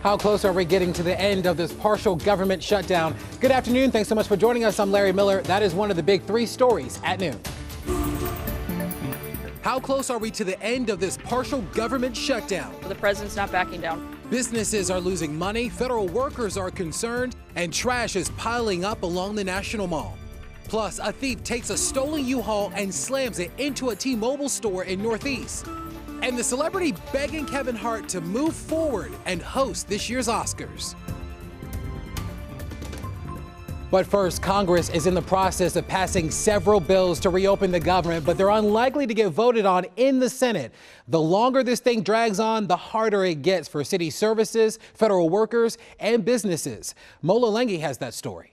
How close are we getting to the end of this partial government shutdown? Good afternoon. Thanks so much for joining us. I'm Larry Miller. That is one of the big three stories at noon. How close are we to the end of this partial government shutdown? The president's not backing down. Businesses are losing money, federal workers are concerned, and trash is piling up along the National Mall. Plus, a thief takes a stolen U-Haul and slams it into a T-Mobile store in Northeast. And the celebrity begging Kevin Hart to move forward and host this year's Oscars. But first, Congress is in the process of passing several bills to reopen the government, but they're unlikely to get voted on in the Senate. The longer this thing drags on, the harder it gets for city services, federal workers, and businesses. Mola Lenghi has that story.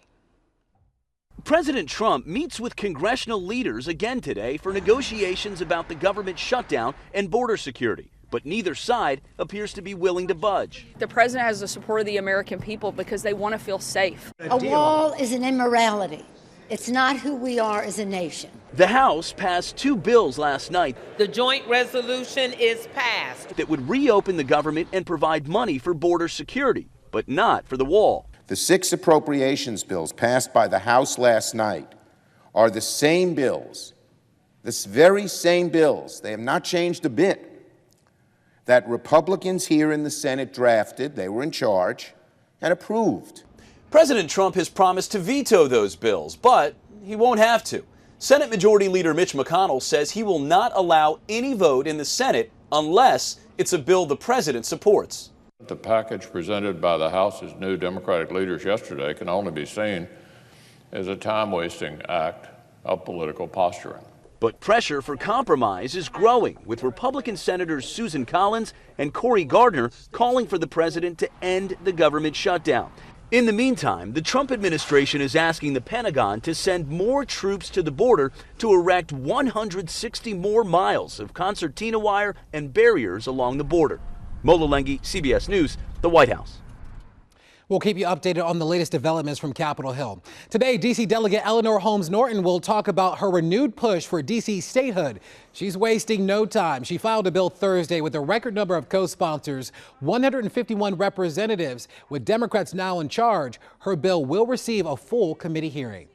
President Trump meets with congressional leaders again today for negotiations about the government shutdown and border security. But neither side appears to be willing to budge. The president has the support of the American people because they want to feel safe. A wall is an immorality. It's not who we are as a nation. The House passed two bills last night. The joint resolution is passed. That would reopen the government and provide money for border security, but not for the wall. The 6 appropriations bills passed by the House last night are the same bills, this very same bills, they have not changed a bit, that Republicans here in the Senate drafted, they were in charge, and approved. President Trump has promised to veto those bills, but he won't have to. Senate Majority Leader Mitch McConnell says he will not allow any vote in the Senate unless it's a bill the president supports. The package presented by the House's new Democratic leaders yesterday can only be seen as a time-wasting act of political posturing. But pressure for compromise is growing, with Republican Senators Susan Collins and Cory Gardner calling for the president to end the government shutdown. In the meantime, the Trump administration is asking the Pentagon to send more troops to the border to erect 160 more miles of concertina wire and barriers along the border. Mola Lenghi, CBS News, the White House. We'll keep you updated on the latest developments from Capitol Hill. Today, D.C. Delegate Eleanor Holmes Norton will talk about her renewed push for D.C. statehood. She's wasting no time. She filed a bill Thursday with a record number of co-sponsors, 151 representatives. With Democrats now in charge, her bill will receive a full committee hearing.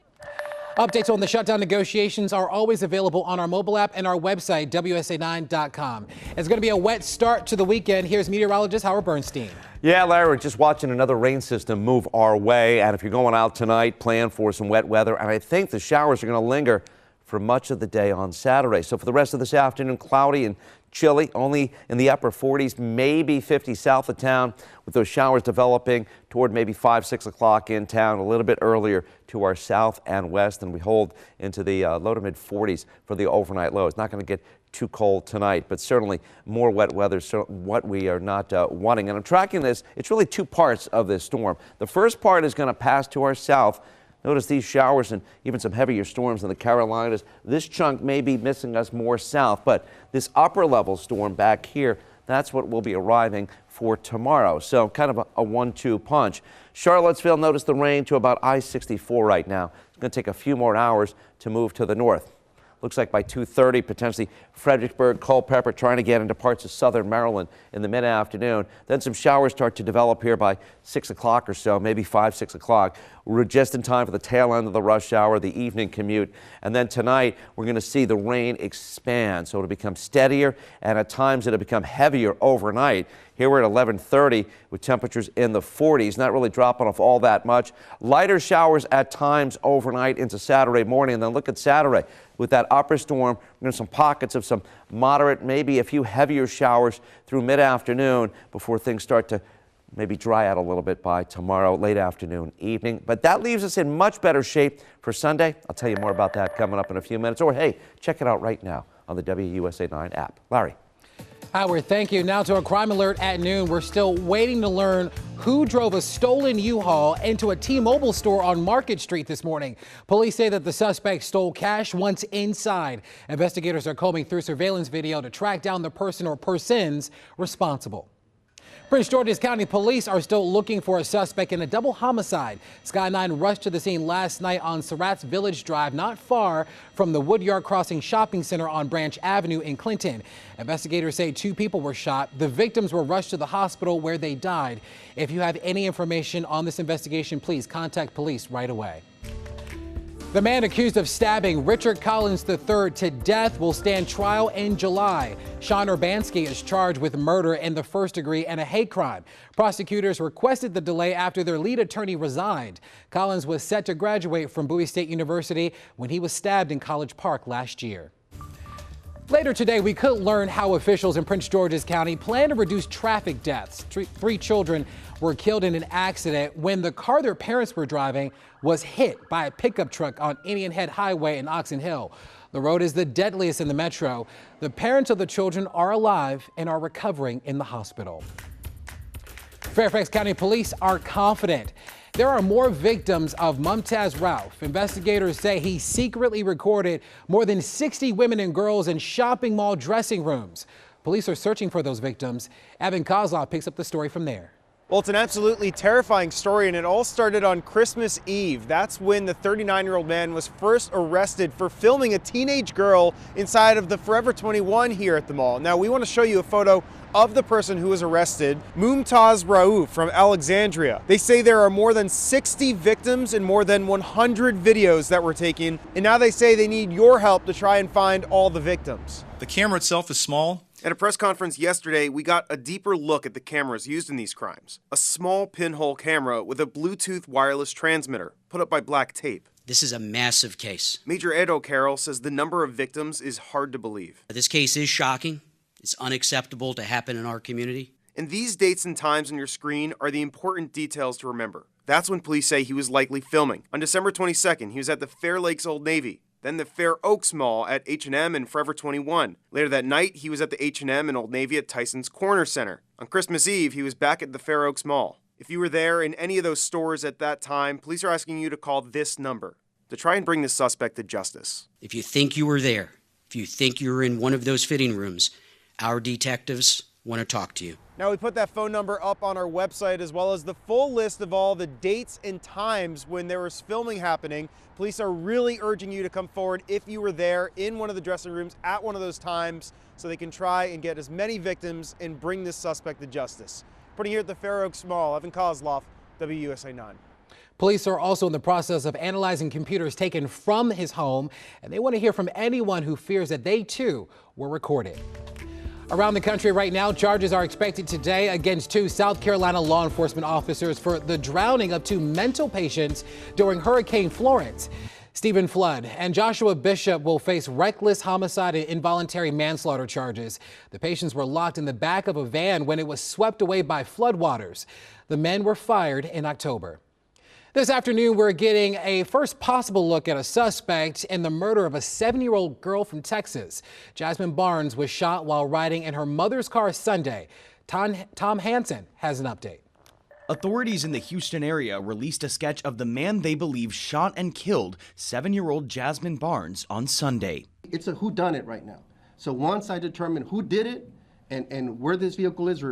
Updates on the shutdown negotiations are always available on our mobile app and our website, WUSA9.com. It's going to be a wet start to the weekend. Here's meteorologist Howard Bernstein. Yeah, Larry, we're just watching another rain system move our way. And if you're going out tonight, plan for some wet weather. And I think the showers are going to linger for much of the day on Saturday. So for the rest of this afternoon, cloudy and chilly, only in the upper 40s, maybe 50 south of town, with those showers developing toward maybe 5, 6 o'clock in town, a little bit earlier to our south and west, and we hold into the low to mid 40s for the overnight low. It's not going to get too cold tonight, but certainly more wet weather, so what we are not wanting. And I'm tracking this. It's really two parts of this storm. The first part is going to pass to our south. Notice these showers and even some heavier storms in the Carolinas. This chunk may be missing us more south, but this upper level storm back here, that's what will be arriving for tomorrow. So kind of a 1-2 punch. Charlottesville, notice the rain to about I-64 right now. It's going to take a few more hours to move to the north. Looks like by 2:30, potentially Fredericksburg, Culpeper trying to get into parts of southern Maryland in the mid-afternoon. Then some showers start to develop here by 6 o'clock or so, maybe 5, 6 o'clock. We're just in time for the tail end of the rush hour, the evening commute. And then tonight, we're going to see the rain expand. So it'll become steadier, and at times it'll become heavier overnight. Here we're at 11:30 with temperatures in the 40s, not really dropping off all that much. Lighter showers at times overnight into Saturday morning. And then look at Saturday. With that upper storm, we're going to some pockets of some moderate, maybe a few heavier showers through mid-afternoon before things start to maybe dry out a little bit by tomorrow, late afternoon, evening. But that leaves us in much better shape for Sunday. I'll tell you more about that coming up in a few minutes. Or, hey, check it out right now on the WUSA 9 app. Larry. Howard, thank you. Now to a crime alert at noon. We're still waiting to learn who drove a stolen U-Haul into a T-Mobile store on Market Street this morning. Police say that the suspect stole cash once inside. Investigators are combing through surveillance video to track down the person or persons responsible. Prince George's County Police are still looking for a suspect in a double homicide. Sky 9 rushed to the scene last night on Surratt's Village Drive, not far from the Woodyard Crossing Shopping Center on Branch Avenue in Clinton. Investigators say 2 people were shot. The victims were rushed to the hospital where they died. If you have any information on this investigation, please contact police right away. The man accused of stabbing Richard Collins III to death will stand trial in July. Sean Urbanski is charged with murder in the first degree and a hate crime. Prosecutors requested the delay after their lead attorney resigned. Collins was set to graduate from Bowie State University when he was stabbed in College Park last year. Later today, we could learn how officials in Prince George's County plan to reduce traffic deaths. 3 children were killed in an accident when the car their parents were driving was hit by a pickup truck on Indian Head Highway in Oxon Hill. The road is the deadliest in the metro. The parents of the children are alive and are recovering in the hospital. Fairfax County Police are confident there are more victims of Mumtaz Rauf. Investigators say he secretly recorded more than 60 women and girls in shopping mall dressing rooms. Police are searching for those victims. Evan Kozlov picks up the story from there. Well, it's an absolutely terrifying story, and it all started on Christmas Eve. That's when the 39-year-old man was first arrested for filming a teenage girl inside of the Forever 21 here at the mall. Now, we want to show you a photo of the person who was arrested, Mumtaz Rauf from Alexandria. They say there are more than 60 victims and more than 100 videos that were taken, and now they say they need your help to try and find all the victims. The camera itself is small. At a press conference yesterday, we got a deeper look at the cameras used in these crimes. A small pinhole camera with a Bluetooth wireless transmitter put up by black tape. This is a massive case. Major Ed O'Carroll says the number of victims is hard to believe. This case is shocking. It's unacceptable to happen in our community. And these dates and times on your screen are the important details to remember. That's when police say he was likely filming. On December 22nd, he was at the Fair Lakes Old Navy, then the Fair Oaks Mall at H&M and Forever 21. Later that night, he was at the H&M and Old Navy at Tyson's Corner Center. On Christmas Eve, he was back at the Fair Oaks Mall. If you were there in any of those stores at that time, police are asking you to call this number to try and bring the suspect to justice. If you think you were there, if you think you were in one of those fitting rooms, our detectives want to talk to you. Now, we put that phone number up on our website as well as the full list of all the dates and times when there was filming happening. Police are really urging you to come forward if you were there in one of the dressing rooms at one of those times so they can try and get as many victims and bring this suspect to justice. Reporting here at the Fair Oaks Mall, Evan Kozlov, WUSA 9. Police are also in the process of analyzing computers taken from his home, and they want to hear from anyone who fears that they too were recorded. Around the country right now, charges are expected today against 2 South Carolina law enforcement officers for the drowning of 2 mental patients during Hurricane Florence. Stephen Flood and Joshua Bishop will face reckless homicide and involuntary manslaughter charges. The patients were locked in the back of a van when it was swept away by floodwaters. The men were fired in October. This afternoon, we're getting a first possible look at a suspect in the murder of a 7-year-old girl from Texas. Jasmine Barnes was shot while riding in her mother's car Sunday. Tom Hansen has an update. Authorities in the Houston area released a sketch of the man they believe shot and killed 7-year-old Jasmine Barnes on Sunday. It's a whodunit right now. So once I determine who did it and where this vehicle is,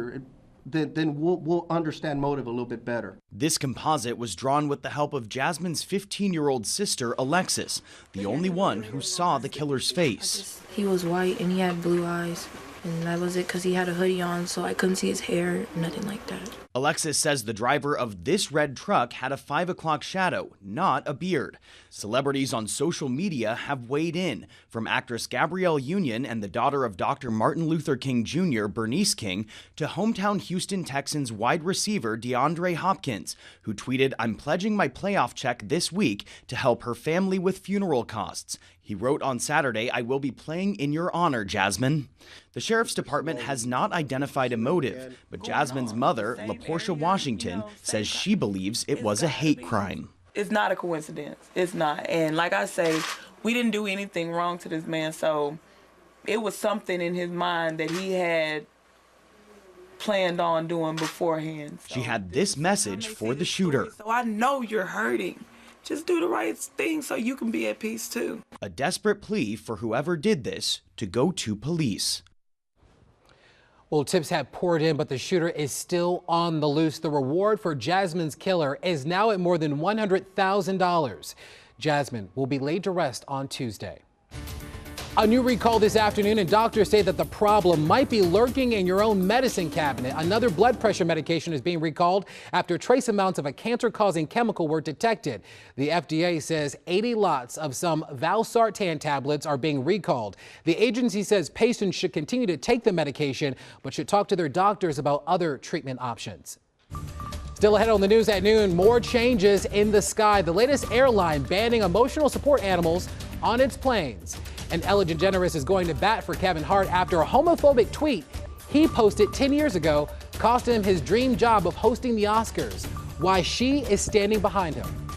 then we'll understand motive a little bit better. This composite was drawn with the help of Jasmine's 15-year-old sister, Alexis, the only one who saw the killer's face. He was white and he had blue eyes, and that was it because he had a hoodie on, so I couldn't see his hair, nothing like that. Alexis says the driver of this red truck had a 5 o'clock shadow, not a beard. Celebrities on social media have weighed in, from actress Gabrielle Union and the daughter of Dr. Martin Luther King Jr., Bernice King, to hometown Houston Texans wide receiver DeAndre Hopkins, who tweeted, "I'm pledging my playoff check this week to help her family with funeral costs." He wrote on Saturday, "I will be playing in your honor, Jasmine." The sheriff's department has not identified a motive, but Jasmine's mother, LaPortia Washington, says she believes it was a hate crime. It's not a coincidence. It's not. And like I say, we didn't do anything wrong to this man, so it was something in his mind that he had planned on doing beforehand. So she had this message for the shooter. So I know you're hurting. Just do the right thing so you can be at peace too. A desperate plea for whoever did this to go to police. Well, tips have poured in, but the shooter is still on the loose. The reward for Jasmine's killer is now at more than $100,000. Jasmine will be laid to rest on Tuesday. A new recall this afternoon, and doctors say that the problem might be lurking in your own medicine cabinet. Another blood pressure medication is being recalled after trace amounts of a cancer-causing chemical were detected. The FDA says 80 lots of some valsartan tablets are being recalled. The agency says patients should continue to take the medication, but should talk to their doctors about other treatment options. Still ahead on the news at noon, more changes in the sky. The latest airline banning emotional support animals on its planes. And Ellen DeGeneres is going to bat for Kevin Hart after a homophobic tweet he posted 10 years ago cost him his dream job of hosting the Oscars. Why she is standing behind him.